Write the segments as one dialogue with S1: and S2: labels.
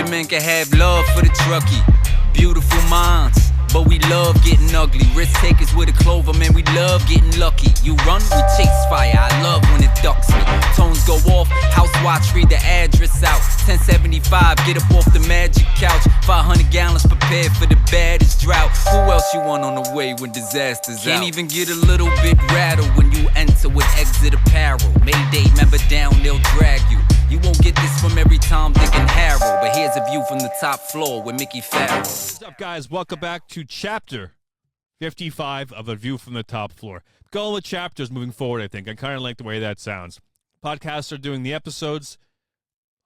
S1: Your men can have love for the truckie. Beautiful minds, but we love getting ugly. Risk takers with a clover, man, we love getting lucky. You run, we chase fire, I love when it ducks me. Tones go off, house watch, read the address out. 1075, get up off the magic couch. 500 gallons prepared for the baddest drought. Who else you want on the way when disaster's out? Can't even get a little bit rattled when you enter with exit apparel. Mayday, member down, they'll drag you. You won't get this from every Tom, Dick, and Harold, but here's a view from the top floor with Mickey Farrell.
S2: What's up, guys? Welcome back to Chapter 55 of A View from the Top Floor. Going with chapters moving forward, I think. I kind of like the way that sounds. Podcasts are doing the episodes.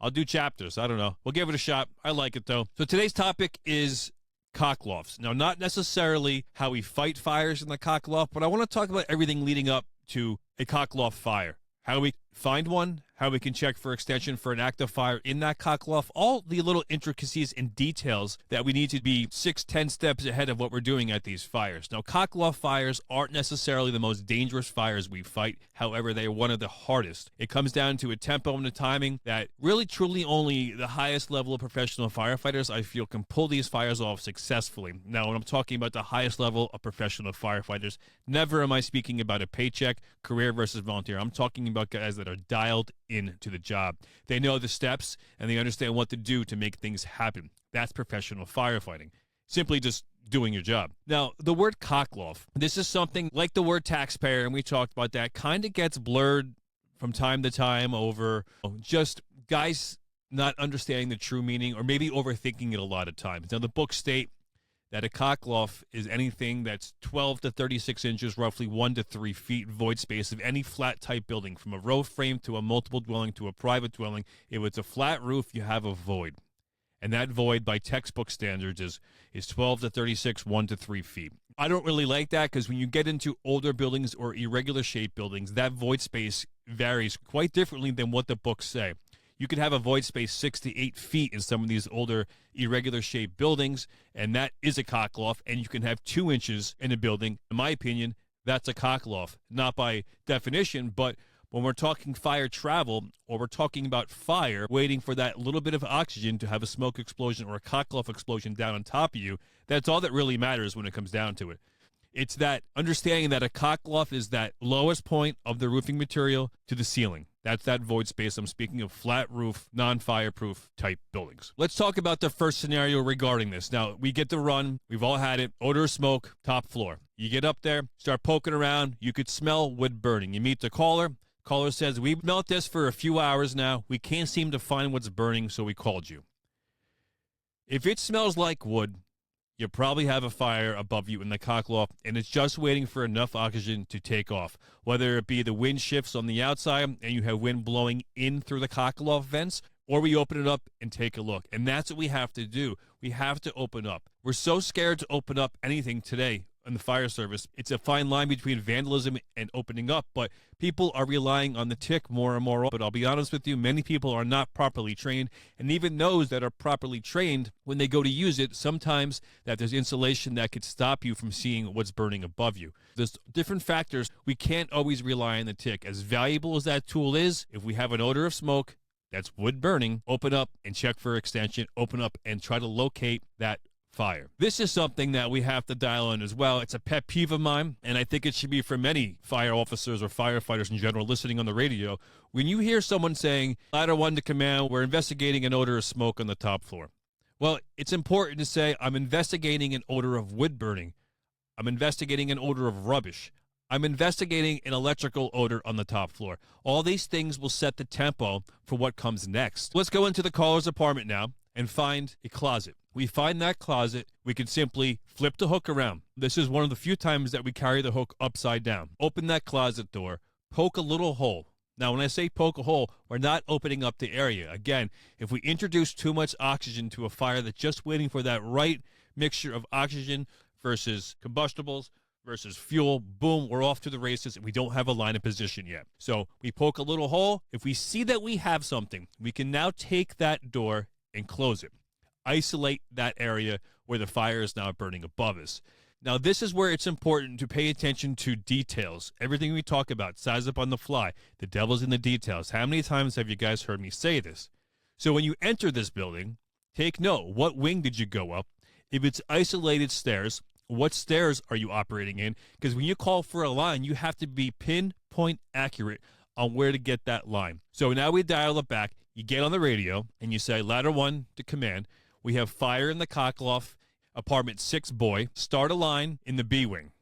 S2: I'll do chapters. I don't know. We'll give it a shot. I like it, though. So today's topic is cocklofts. Now, not necessarily how we fight fires in the cockloft, but I want to talk about everything leading up to a cockloft fire. How we find one, how we can check for extension for an active fire in that cockloft, all the little intricacies and details that we need to be 6-10 steps ahead of what we're doing at these fires. Now, cockloft fires aren't necessarily the most dangerous fires we fight. However, they are one of the hardest. It comes down to a tempo and a timing that really, truly only the highest level of professional firefighters, I feel, can pull these fires off successfully. Now, when I'm talking about the highest level of professional firefighters, never am I speaking about a paycheck, career versus volunteer. I'm talking about guys that are dialed into the job. They know the steps and they understand what to do to make things happen. That's professional firefighting. Simply just doing your job. Now, the word cockloft, this is something like the word taxpayer, and we talked about that, kind of gets blurred from time to time over just guys not understanding the true meaning or maybe overthinking it a lot of times. Now, the books state that a cockloft is anything that's 12 to 36 inches, roughly 1 to 3 feet void space of any flat type building, from a row frame to a multiple dwelling to a private dwelling. If it's a flat roof, you have a void. And that void, by textbook standards, is 12 to 36, 1 to 3 feet. I don't really like that because when you get into older buildings or irregular shaped buildings, that void space varies quite differently than what the books say. You could have a void space 6 to 8 feet in some of these older irregular shaped buildings, and that is a cockloft, and you can have 2 inches in a building. In my opinion, that's a cockloft. Not by definition, but when we're talking fire travel or we're talking about fire, waiting for that little bit of oxygen to have a smoke explosion or a cockloft explosion down on top of you, that's all that really matters when it comes down to it. It's that understanding that a cockloft is that lowest point of the roofing material to the ceiling. That's that void space. I'm speaking of flat roof, non-fireproof type buildings. Let's talk about the first scenario regarding this. Now, we get the run. We've all had it. Odor of smoke, top floor. You get up there, start poking around. You could smell wood burning. You meet the caller. Caller says, we've smelled this for a few hours now. We can't seem to find what's burning, so we called you. If it smells like wood, you probably have a fire above you in the cockloft, and it's just waiting for enough oxygen to take off. Whether it be the wind shifts on the outside and you have wind blowing in through the cockloft vents, or we open it up and take a look. And that's what we have to do. We have to open up. We're so scared to open up anything today in the fire service. It's a fine line between vandalism and opening up, but people are relying on the tick more and more. But I'll be honest with you, many people are not properly trained, and even those that are properly trained, when they go to use it, sometimes that there's insulation that could stop you from seeing what's burning above you. There's different factors. We can't always rely on the tick. As valuable as that tool is, if we have an odor of smoke, that's wood burning, open up and check for extension, open up and try to locate that fire. This is something that we have to dial in as well. It's a pet peeve of mine, and I think it should be for many fire officers or firefighters in general listening on the radio. When you hear someone saying, Ladder 1 to command, we're investigating an odor of smoke on the top floor. Well, it's important to say, I'm investigating an odor of wood burning. I'm investigating an odor of rubbish. I'm investigating an electrical odor on the top floor. All these things will set the tempo for what comes next. Let's go into the caller's apartment now and find a closet. We find that closet, we can simply flip the hook around. This is one of the few times that we carry the hook upside down. Open that closet door, poke a little hole. Now, when I say poke a hole, we're not opening up the area. Again, if we introduce too much oxygen to a fire that's just waiting for that right mixture of oxygen versus combustibles versus fuel, boom, we're off to the races, and we don't have a line of position yet. So we poke a little hole. If we see that we have something, we can now take that door and close it. Isolate that area where the fire is now burning above us. Now, this is where it's important to pay attention to details. Everything we talk about, size up on the fly, the devil's in the details. How many times have you guys heard me say this? So when you enter this building, take note. What wing did you go up? If it's isolated stairs, what stairs are you operating in? Because when you call for a line, you have to be pinpoint accurate on where to get that line. So now we dial it back. You get on the radio and you say, ladder 1 to command. We have fire in the Cockloft, apartment 6 boy. Start a line in the B wing.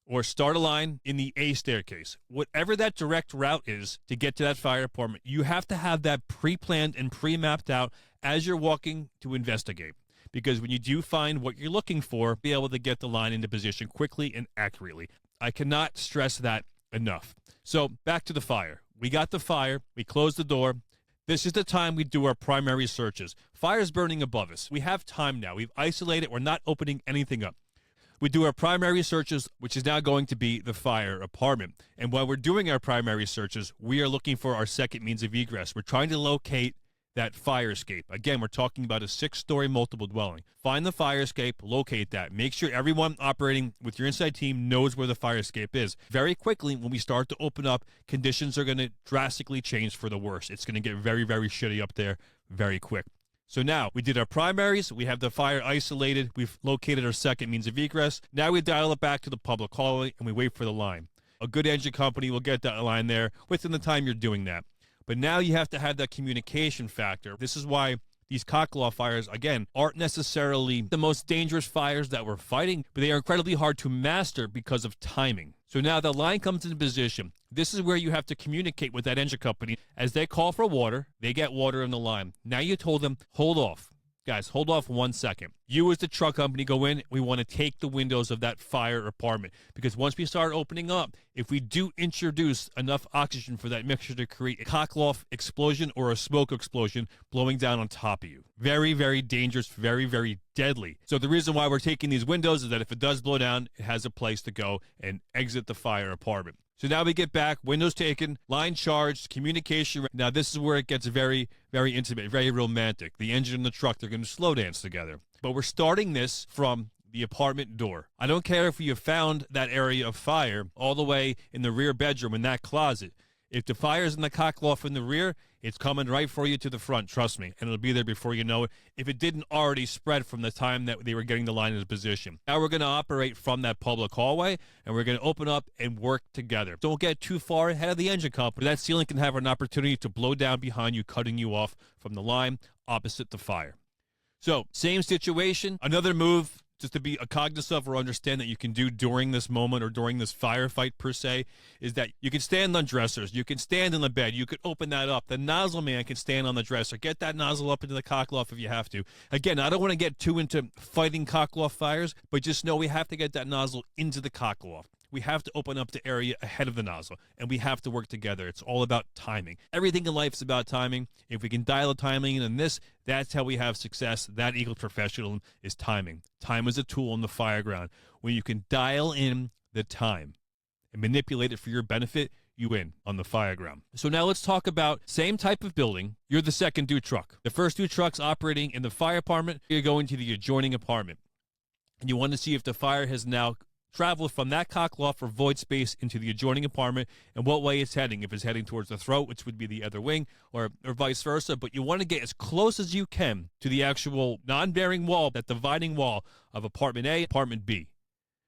S2: Or start a line in the A staircase. Whatever that direct route is to get to that fire apartment, you have to have that pre-planned and pre-mapped out as you're walking to investigate. Because when you do find what you're looking for, be able to get the line into position quickly and accurately. I cannot stress that enough. So back to the fire. We got the fire. We closed the door. This is the time we do our primary searches. Fire's burning above us. We have time now. We've isolated. We're not opening anything up. We do our primary searches, which is now going to be the fire apartment. And while we're doing our primary searches, we are looking for our second means of egress. We're trying to locate that fire escape. Again, we're talking about a 6-story multiple dwelling. Find the fire escape, locate that. Make sure everyone operating with your inside team knows where the fire escape is. Very quickly, when we start to open up, conditions are going to drastically change for the worse. It's going to get very, very shitty up there very quick. So now we did our primaries. We have the fire isolated. We've located our second means of egress. Now we dial it back to the public hallway and we wait for the line. A good engine company will get that line there within the time you're doing that. But now you have to have that communication factor. This is why these cockloft fires, again, aren't necessarily the most dangerous fires that we're fighting, but they are incredibly hard to master because of timing. So now the line comes into position. This is where you have to communicate with that engine company. As they call for water, they get water in the line. Now you told them, hold off. Guys, hold off 1 second. You as the truck company go in, we want to take the windows of that fire apartment. Because once we start opening up, if we do introduce enough oxygen for that mixture to create a cockloft explosion or a smoke explosion blowing down on top of you. Very, very dangerous, very, very deadly. So the reason why we're taking these windows is that if it does blow down, it has a place to go and exit the fire apartment. So now we get back, windows taken, line charged, communication. Now this is where it gets very, very intimate, very romantic. The engine and the truck, they're going to slow dance together. But we're starting this from the apartment door. I don't care if you have found that area of fire all the way in the rear bedroom in that closet. If the fire's in the cockloft in the rear, it's coming right for you to the front, trust me, and it'll be there before you know it, if it didn't already spread from the time that they were getting the line into position. Now we're going to operate from that public hallway, and we're going to open up and work together. Don't get too far ahead of the engine company. That ceiling can have an opportunity to blow down behind you, cutting you off from the line opposite the fire. So, same situation, another move just to be cognizant of or understand that you can do during this moment or during this firefight per se, is that you can stand on dressers, you can stand in the bed, you could open that up. The nozzle man can stand on the dresser, get that nozzle up into the cockloft if you have to. Again, I don't want to get too into fighting cockloft fires, but just know we have to get that nozzle into the cockloft. We have to open up the area ahead of the nozzle, and we have to work together. It's all about timing. Everything in life is about timing. If we can dial the timing in this, that's how we have success. That equals professionalism is timing. Time is a tool on the fireground. When you can dial in the time and manipulate it for your benefit, you win on the fireground. So now let's talk about same type of building. You're the second due truck. The first two trucks operating in the fire apartment, you're going to the adjoining apartment. And you want to see if the fire has now travel from that cockloft or void space into the adjoining apartment and what way it's heading. If it's heading towards the throat, which would be the other wing, or vice versa. But you want to get as close as you can to the actual non-bearing wall, that dividing wall of apartment A, apartment B.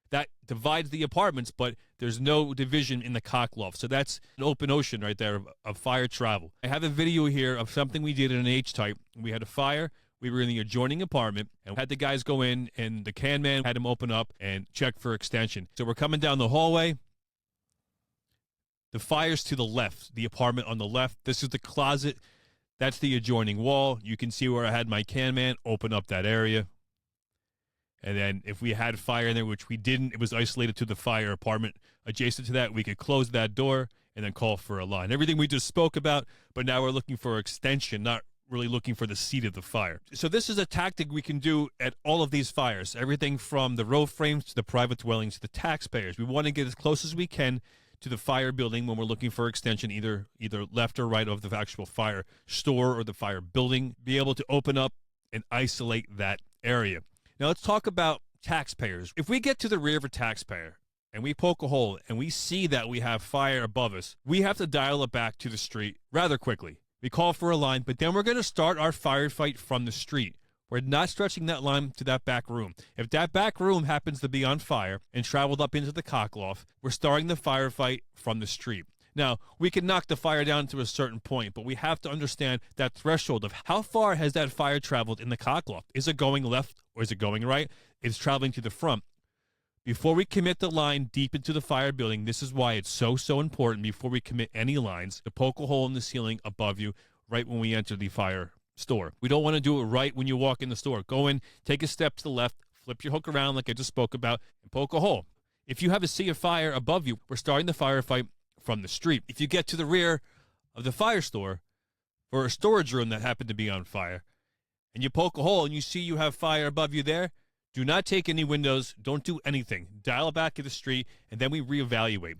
S2: That divides the apartments, but there's no division in the cockloft. So that's an open ocean right there of fire travel. I have a video here of something we did in an H-type. We had a fire. We were in the adjoining apartment and had the guys go in, and the can man had him open up and check for extension. So we're coming down the hallway. The fire's to the left, the apartment on the left. This is the closet. That's the adjoining wall. You can see where I had my can man open up that area. And then if we had fire in there, which we didn't, it was isolated to the fire apartment. Adjacent to that, we could close that door and then call for a line. Everything we just spoke about, but now we're looking for extension, not really looking for the seat of the fire. So this is a tactic we can do at all of these fires, everything from the row frames to the private dwellings to the taxpayers. We want to get as close as we can to the fire building when we're looking for extension, either left or right of the actual fire store or the fire building, be able to open up and isolate that area. Now let's talk about taxpayers. If we get to the rear of a taxpayer and we poke a hole and we see that we have fire above us, we have to dial it back to the street rather quickly. We call for a line, but then we're going to start our firefight from the street. We're not stretching that line to that back room. If that back room happens to be on fire and traveled up into the cockloft, we're starting the firefight from the street. Now, we can knock the fire down to a certain point, but we have to understand that threshold of how far has that fire traveled in the cockloft. Is it going left or is it going right? It's traveling to the front. Before we commit the line deep into the fire building, this is why it's so important before we commit any lines to poke a hole in the ceiling above you right when we enter the fire store. We don't want to do it right when you walk in the store. Go in, take a step to the left, flip your hook around like I just spoke about, and poke a hole. If you have a sea of fire above you, we're starting the firefight from the street. If you get to the rear of the fire store for a storage room that happened to be on fire, and you poke a hole and you see you have fire above you there, do not take any windows. Don't do anything. Dial it back to the street, and then we reevaluate.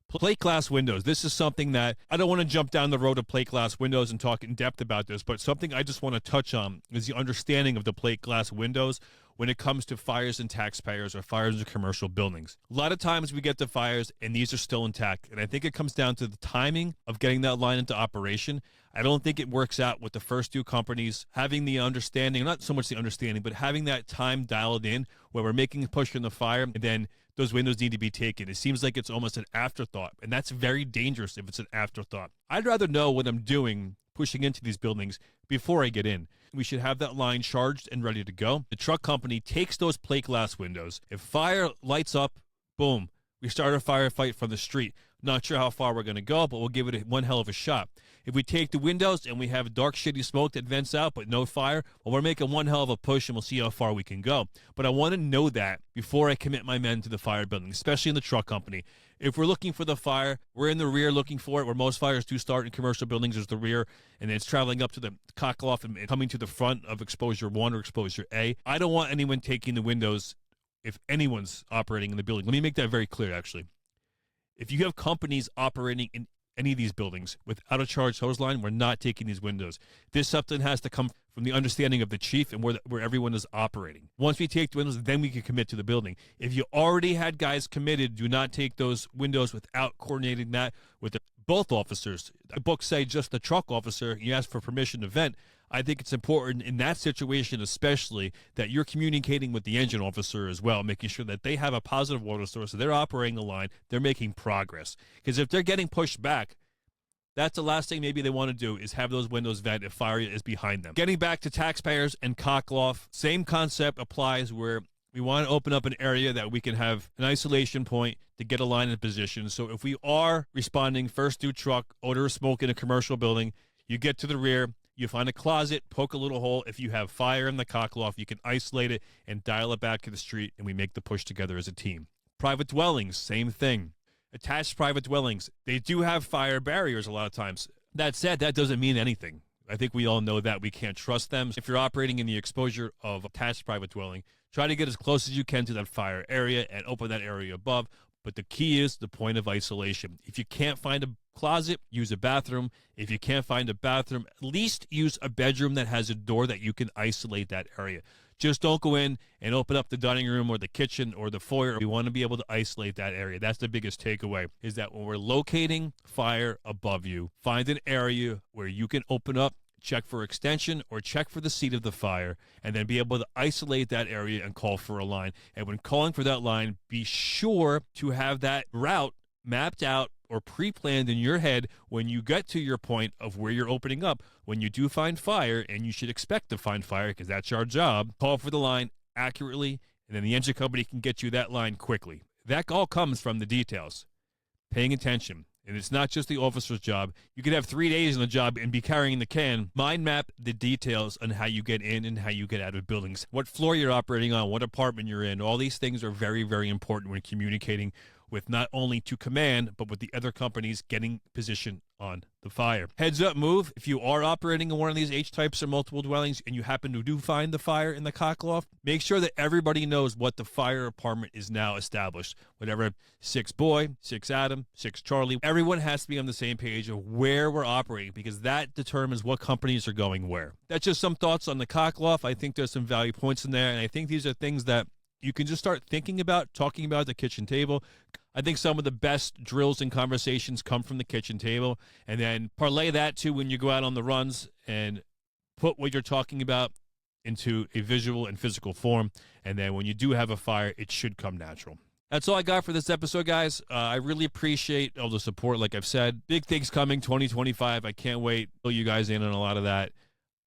S2: Plate glass windows. This is something that I don't want to jump down the road of plate glass windows and talk in depth about this, but something I just want to touch on is the understanding of the plate glass windows when it comes to fires and taxpayers or fires in commercial buildings. A lot of times we get to fires and these are still intact, and I think it comes down to the timing of getting that line into operation. I don't think it works out with the first two companies having the understanding, not so much the understanding, but having that time dialed in where we're making a push in the fire and then those windows need to be taken. It seems like it's almost an afterthought, and that's very dangerous if it's an afterthought. I'd rather know what I'm doing pushing into these buildings before I get in. We should have that line charged and ready to go. The truck company takes those plate glass windows. If fire lights up, boom, we start a firefight from the street. Not sure how far we're going to go, but we'll give it one hell of a shot. If we take the windows and we have dark, shitty smoke that vents out but no fire, well, we're making one hell of a push and we'll see how far we can go. But I want to know that before I commit my men to the fire building, especially in the truck company. If we're looking for the fire, we're in the rear looking for it, where most fires do start in commercial buildings is the rear, and then it's traveling up to the cockloft and coming to the front of exposure 1 or exposure A. I don't want anyone taking the windows if anyone's operating in the building. Let me make that very clear, actually. If you have companies operating in any of these buildings without a charged hose line, we're not taking these windows. This something has to come from the understanding of the chief and where everyone is operating. Once we take the windows, then we can commit to the building. If you already had guys committed, do not take those windows without coordinating that with both officers. The books say just the truck officer, you ask for permission to vent. I think it's important in that situation especially that you're communicating with the engine officer as well, making sure that they have a positive water source, so they're operating the line, they're making progress. Because if they're getting pushed back, that's the last thing maybe they want to do is have those windows vent if fire is behind them. Getting back to taxpayers and cockloft, same concept applies where we want to open up an area that we can have an isolation point to get a line in position. So if we are responding first to truck, odor of smoke in a commercial building, you get to the rear, you find a closet, poke a little hole. If you have fire in the cockloft, you can isolate it and dial it back to the street, and we make the push together as a team. Private dwellings, same thing. Attached private dwellings, they do have fire barriers a lot of times. That said, that doesn't mean anything. I think we all know that we can't trust them. If you're operating in the exposure of attached private dwelling, try to get as close as you can to that fire area and open that area above. But the key is the point of isolation. If you can't find a closet, use a bathroom. If you can't find a bathroom, at least use a bedroom that has a door that you can isolate that area. Just don't go in and open up the dining room or the kitchen or the foyer. We want to be able to isolate that area. That's the biggest takeaway, is that when we're locating fire above you, find an area where you can open up, check for extension or check for the seat of the fire, and then be able to isolate that area and call for a line. And when calling for that line, be sure to have that route mapped out or pre-planned in your head when you get to your point of where you're opening up. When you do find fire, and you should expect to find fire because that's our job, call for the line accurately, and then the engine company can get you that line quickly. That all comes from the details, paying attention. And it's not just the officer's job. You could have 3 days in the job and be carrying the can. Mind map the details on how you get in and how you get out of buildings. What floor you're operating on, what apartment you're in. All these things are very, very important when communicating with not only to command, but with the other companies getting position on the fire. Heads up move, if you are operating in one of these H-types or multiple dwellings and you happen to do find the fire in the cockloft, make sure that everybody knows what the fire department is now established. Whatever, 6 Boy, 6 Adam, 6 Charlie, everyone has to be on the same page of where we're operating because that determines what companies are going where. That's just some thoughts on the cockloft. I think there's some value points in there, and I think these are things that you can just start thinking about, talking about at the kitchen table. I think some of the best drills and conversations come from the kitchen table, and then parlay that to when you go out on the runs and put what you're talking about into a visual and physical form. And then when you do have a fire, it should come natural. That's all I got for this episode, guys. I really appreciate all the support. Like I've said, big things coming 2025. I can't wait. Fill you guys in on a lot of that.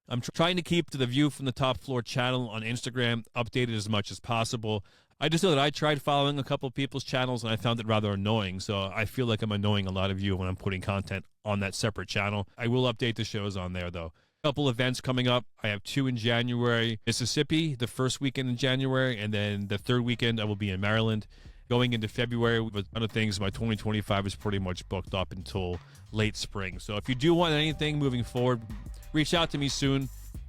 S2: I'm trying to keep the View from the Top Floor channel on Instagram updated as much as possible. I just know that I tried following a couple of people's channels, and I found it rather annoying. So I feel like I'm annoying a lot of you when I'm putting content on that separate channel. I will update the shows on there, though. Couple events coming up. I have 2 in January, Mississippi, the first weekend in January, and then the third weekend I will be in Maryland. Going into February, with other things, my 2025 is pretty much booked up until late spring. So if you do want anything moving forward, reach out to me soon.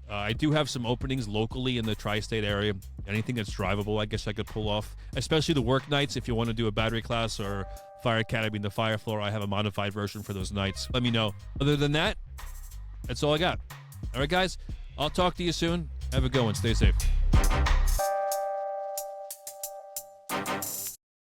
S2: I do have some openings locally in the tri-state area. Anything that's drivable, I guess I could pull off, especially the work nights. If you want to do a battery class or Fire Academy in the fire floor, I have a modified version for those nights. Let me know. Other than that, that's all I got. All right, guys, I'll talk to you soon. Have a good one. Stay safe.